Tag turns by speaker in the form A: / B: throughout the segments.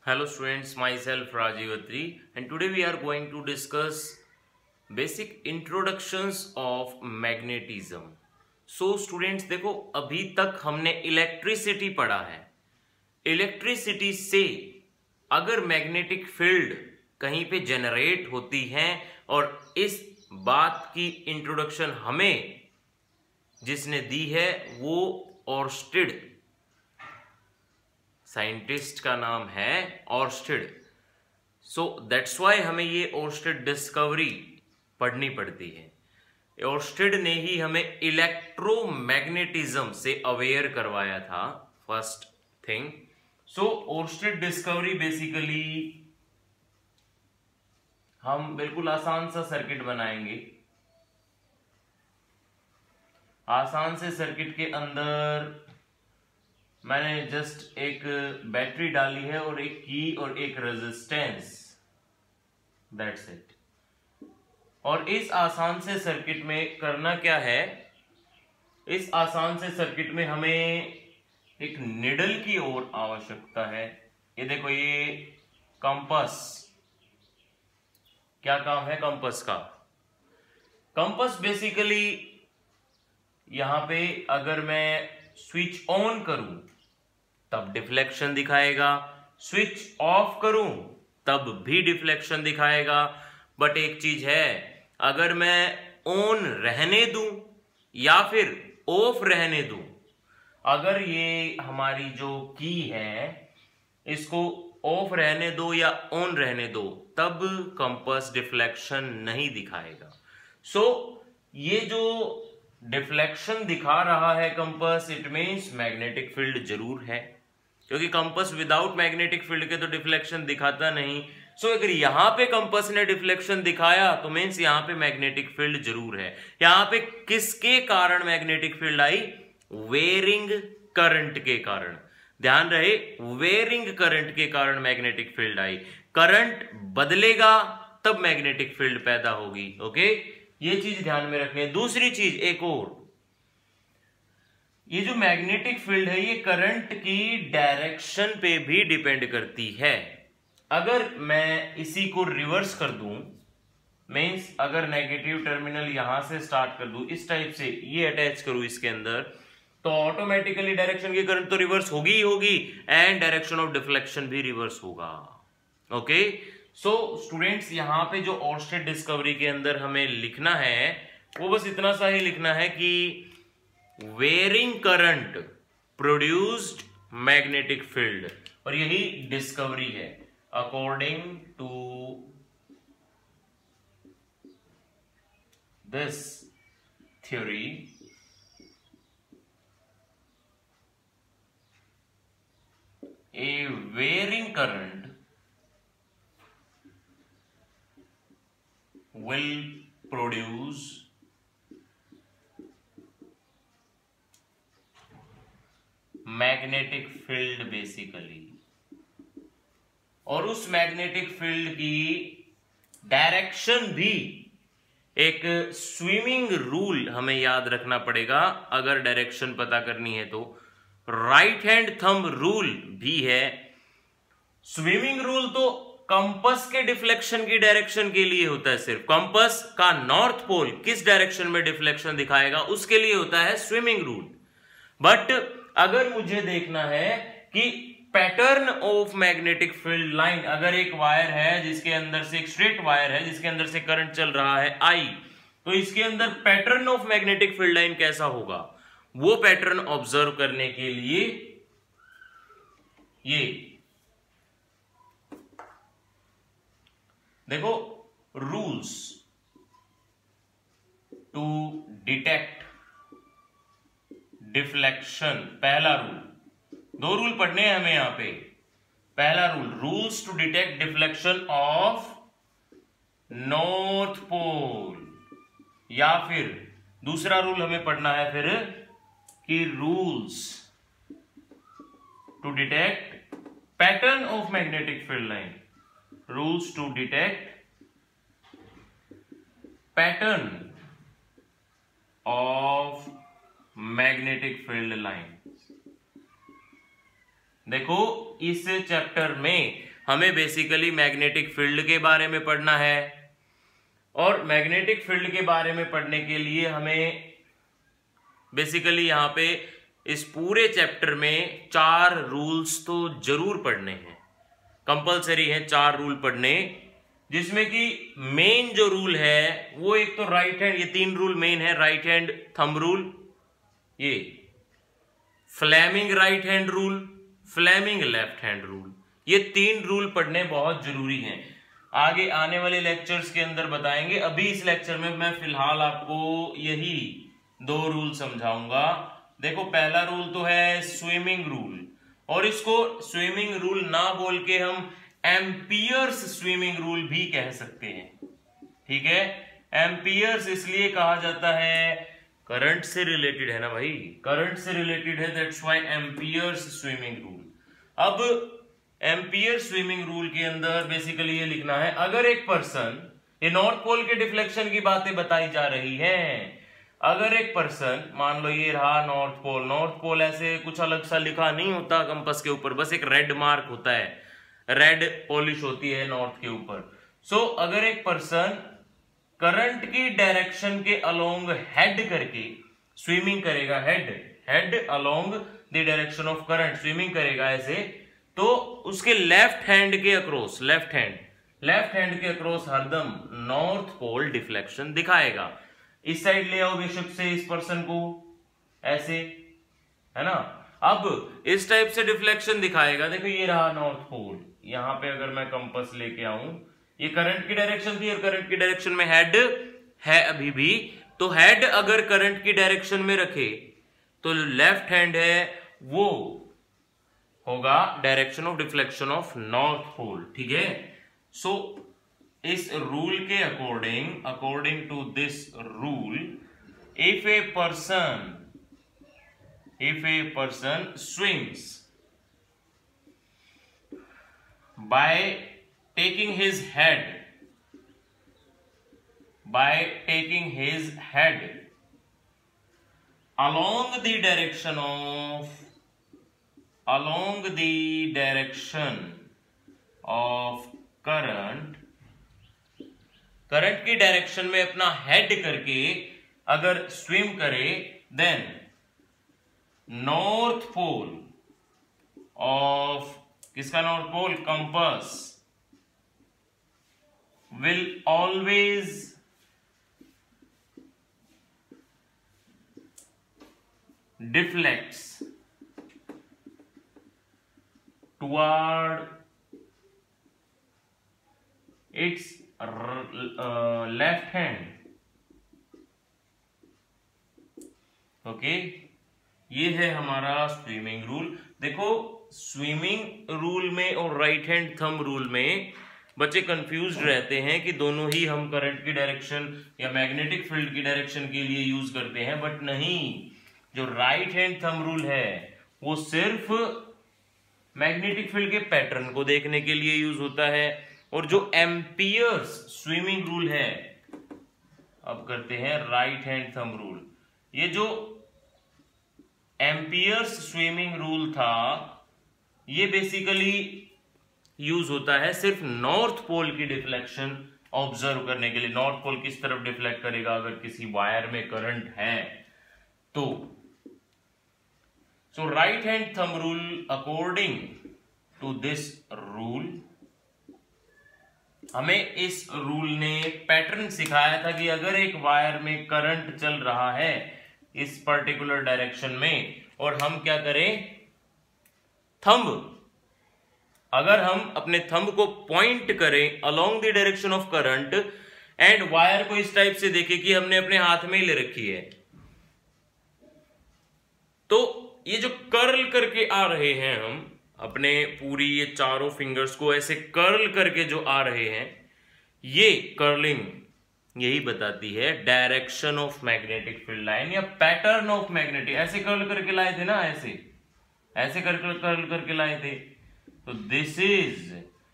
A: Hello students, myself Rajiv Atri and today we are going to discuss basic introductions of magnetism. So students देखो अभी तक हमने electricity पढ़ा है। Electricity से अगर मैग्नेटिक फील्ड कहीं पे जनरेट होती है और इस बात की इंट्रोडक्शन हमें जिसने दी है वो ऑर्स्टेड, साइंटिस्ट का नाम है ऑर्स्टेड। सो दैट्स वाई हमें ये ऑर्स्टेड डिस्कवरी पढ़नी पड़ती है। ऑर्स्टेड ने ही हमें इलेक्ट्रोमैग्नेटिज्म से अवेयर करवाया था, फर्स्ट थिंग। सो ऑर्स्टेड डिस्कवरी बेसिकली हम बिल्कुल आसान सा सर्किट बनाएंगे। आसान से सर्किट के अंदर मैंने जस्ट एक बैटरी डाली है और एक की और एक रेजिस्टेंस, दैट्स इट। और इस आसान से सर्किट में करना क्या है, इस आसान से सर्किट में हमें एक निडल की ओर आवश्यकता है। ये देखो, ये कंपास, क्या काम है कंपास का? कंपास बेसिकली यहां पे अगर मैं स्विच ऑन करूं तब डिफ्लेक्शन दिखाएगा, स्विच ऑफ करूं तब भी डिफ्लेक्शन दिखाएगा। बट एक चीज है, अगर मैं ऑन रहने दूं या फिर ऑफ रहने दूं, अगर ये हमारी जो की है इसको ऑफ रहने दो या ऑन रहने दो, तब कंपास डिफ्लेक्शन नहीं दिखाएगा। सो ये जो डिफ्लेक्शन दिखा रहा है compass, it means magnetic field जरूर है, क्योंकि कंपास विदाउट मैग्नेटिक फील्ड के तो डिफ्लेक्शन दिखाता नहीं। सो अगर यहां पे कंपास ने डिफ्लेक्शन दिखाया तो मीन्स यहां पे मैग्नेटिक फील्ड जरूर है। यहां पे किसके कारण magnetic field I? Varying current के कारण। ध्यान रहे, वेरिंग करंट के कारण मैग्नेटिक फील्ड आई। करंट बदलेगा तब मैग्नेटिक फील्ड पैदा होगी। ओके, ये चीज ध्यान में रखनी है। दूसरी चीज एक और, ये जो मैग्नेटिक फील्ड है ये करंट की डायरेक्शन पे भी डिपेंड करती है। अगर मैं इसी को रिवर्स कर दूं, मींस अगर नेगेटिव टर्मिनल यहां से स्टार्ट कर दूं, इस टाइप से ये अटैच करूं इसके अंदर, तो ऑटोमेटिकली डायरेक्शन की करंट तो रिवर्स होगी ही होगी एंड डायरेक्शन ऑफ डिफ्लेक्शन भी रिवर्स होगा। ओके, सो स्टूडेंट्स यहां पे जो ऑर्स्टेड डिस्कवरी के अंदर हमें लिखना है वो बस इतना सा ही लिखना है कि varying current produced magnetic field, और यही डिस्कवरी है। According to this theory, a varying current will produce magnetic field basically, और उस मैग्नेटिक फील्ड की डायरेक्शन भी एक स्विमिंग रूल हमें याद रखना पड़ेगा अगर डायरेक्शन पता करनी है तो। राइट हैंड थंब रूल भी है। स्विमिंग रूल तो कंपास के डिफ्लेक्शन की डायरेक्शन के लिए होता है, सिर्फ कंपास का नॉर्थ पोल किस डायरेक्शन में डिफ्लेक्शन दिखाएगा उसके लिए होता है स्विमिंग रूल। बट अगर मुझे देखना है कि pattern of magnetic field line, अगर एक वायर है जिसके अंदर से, एक स्ट्रेट वायर है जिसके अंदर से करंट चल रहा है I, तो इसके अंदर pattern of magnetic field line कैसा होगा, वो पैटर्न ऑब्जर्व करने के लिए ये देखो, रूल्स टू डिटेक्ट डिफ्लेक्शन। पहला रूल, दो रूल पढ़ने हैं हमें यहां पे। पहला rule, rules to detect deflection of north pole, या फिर दूसरा रूल हमें पढ़ना है फिर कि rules to detect pattern of magnetic field line. Rules to detect pattern of magnetic field line. देखो, इस चैप्टर में हमें बेसिकली मैग्नेटिक फील्ड के बारे में पढ़ना है, और मैग्नेटिक फील्ड के बारे में पढ़ने के लिए हमें बेसिकली यहाँ पे इस पूरे चैप्टर में 4 रूल्स तो जरूर पढ़ने हैं, कंपलसरी है 4 रूल पढ़ने, जिसमें कि मेन जो रूल है वो एक तो राइट हैंड, ये 3 रूल मेन है, राइट हैंड थंब रूल, ये Fleming right hand rule, Fleming left hand rule, ये 3 रूल पढ़ने बहुत जरूरी हैं। आगे आने वाले लेक्चर्स के अंदर बताएंगे, अभी इस लेक्चर में मैं फिलहाल आपको यही 2 रूल समझाऊंगा। देखो पहला रूल तो है स्विमिंग रूल, और इसको स्विमिंग रूल ना बोल के हम एम्पियर्स स्विमिंग रूल भी कह सकते हैं, ठीक है। एम्पियर्स इसलिए कहा जाता है, करंट से रिलेटेड है ना भाई, करंट से रिलेटेड है, that's why amperes swimming rule. अब एम्पियर स्विमिंग रूल के अंदर बेसिकली ये लिखना है, अगर एक पर्सन, ये नॉर्थ पोल के डिफ्लेक्शन की बातें बताई जा रही हैं, अगर एक पर्सन, मान लो ये रहा नॉर्थ पोल, नॉर्थ पोल ऐसे कुछ अलग सा लिखा नहीं होता कंपास के ऊपर, बस एक रेड मार्क होता है, रेड पॉलिश होती है नॉर्थ के ऊपर। सो अगर एक पर्सन करंट की डायरेक्शन के अलोंग हेड करके स्विमिंग करेगा, head along the direction of current swimming करेगा ऐसे, तो उसके लेफ्ट हैंड के अक्रॉस, लेफ्ट हैंड के अक्रॉस हरदम नॉर्थ पोल डिफ्लेक्शन दिखाएगा। इस साइड ले आओ बेशक से इस पर्सन को ऐसे, है ना, अब इस टाइप से डिफ्लेक्शन दिखाएगा। देखो ये रहा नॉर्थ पोल, यहां पे अगर मैं कंपास लेके आऊं, ये करंट की डायरेक्शन थी और करंट की डायरेक्शन में हेड है अभी भी, तो हेड अगर करंट की डायरेक्शन में रखे तो लेफ्ट हैंड है वो होगा direction of deflection of north pole, ठीक है। सो इस रूल के according to this rule, if a person swims by taking his head along the direction of current की डायरेक्शन में अपना हेड करके अगर स्विम करे, देन नॉर्थ पोल ऑफ, किसका north pole, compass, will always deflects toward its left hand, okay. ये है हमारा स्विमिंग रूल। देखो स्विमिंग रूल में और राइट हैंड थंब रूल में बच्चे कंफ्यूज्ड रहते हैं कि दोनों ही हम करंट की डायरेक्शन या मैग्नेटिक फील्ड की डायरेक्शन के लिए यूज करते हैं, बट नहीं, जो राइट हैंड थंब रूल है वो सिर्फ मैग्नेटिक फील्ड के पैटर्न को देखने के लिए यूज होता है, और जो एम्पियर्स स्विमिंग रूल है, अब करते हैं राइट हैंड थंब रूल। ये जो एम्पियर्स स्विमिंग रूल था ये बेसिकली यूज होता है सिर्फ नॉर्थ पोल की डिफ्लेक्शन ऑब्जर्व करने के लिए। नॉर्थ पोल किस तरफ डिफ्लेक्ट करेगा अगर किसी वायर में करंट है तो। So right hand thumb rule, according to this rule, हमें इस रूल ने पैटर्न सिखाया था कि अगर एक वायर में करंट चल रहा है इस पर्टिकुलर डायरेक्शन में, और हम क्या करें, थंब, अगर हम अपने थंब को पॉइंट करें along the direction of current and wire को इस टाइप से देखें कि हमने अपने हाथ में ही ले रखी है, तो ये जो कर्ल करके आ रहे हैं, हम अपने पूरी ये चारों फिंगर्स को ऐसे कर्ल करके जो आ रहे हैं, ये कर्लिंग यही बताती है direction of magnetic field line या पैटर्न ऑफ मैग्नेटिक। ऐसे कर्ल करके लाए थे ना, ऐसे कर्ल करके लाए थे, तो this is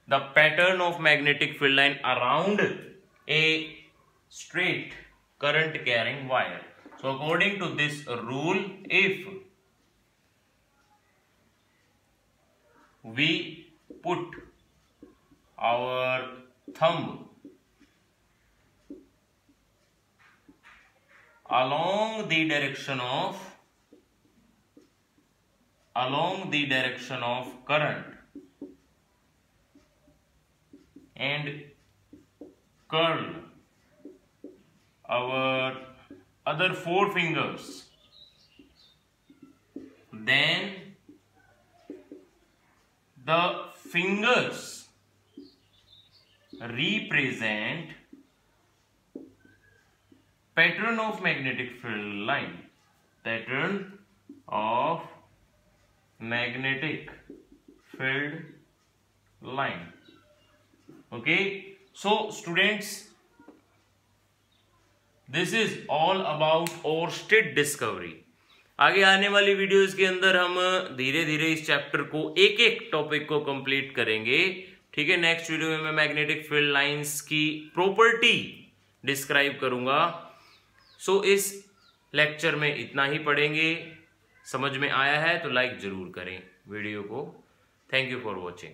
A: the pattern of magnetic field line around a straight current carrying wire. So according to this rule, if we put our thumb along the direction of current and curl our other 4 fingers, then the fingers represent pattern of magnetic field line. Pattern of magnetic field line. Okay, so students, this is all about Oersted discovery. आगे आने वाली videos के अंदर हम धीरे धीरे इस chapter को एक एक टॉपिक को कंप्लीट करेंगे. ठीक है, नेक्स्ट वीडियो में मैं मैग्नेटिक फील्ड लाइंस की प्रॉपर्टी डिस्क्राइब करूंगा. सो इस लेक्चर में इतना ही पढ़ेंगे. समझ में आया है तो लाइक जरूर करें वीडियो को. Thank you for watching.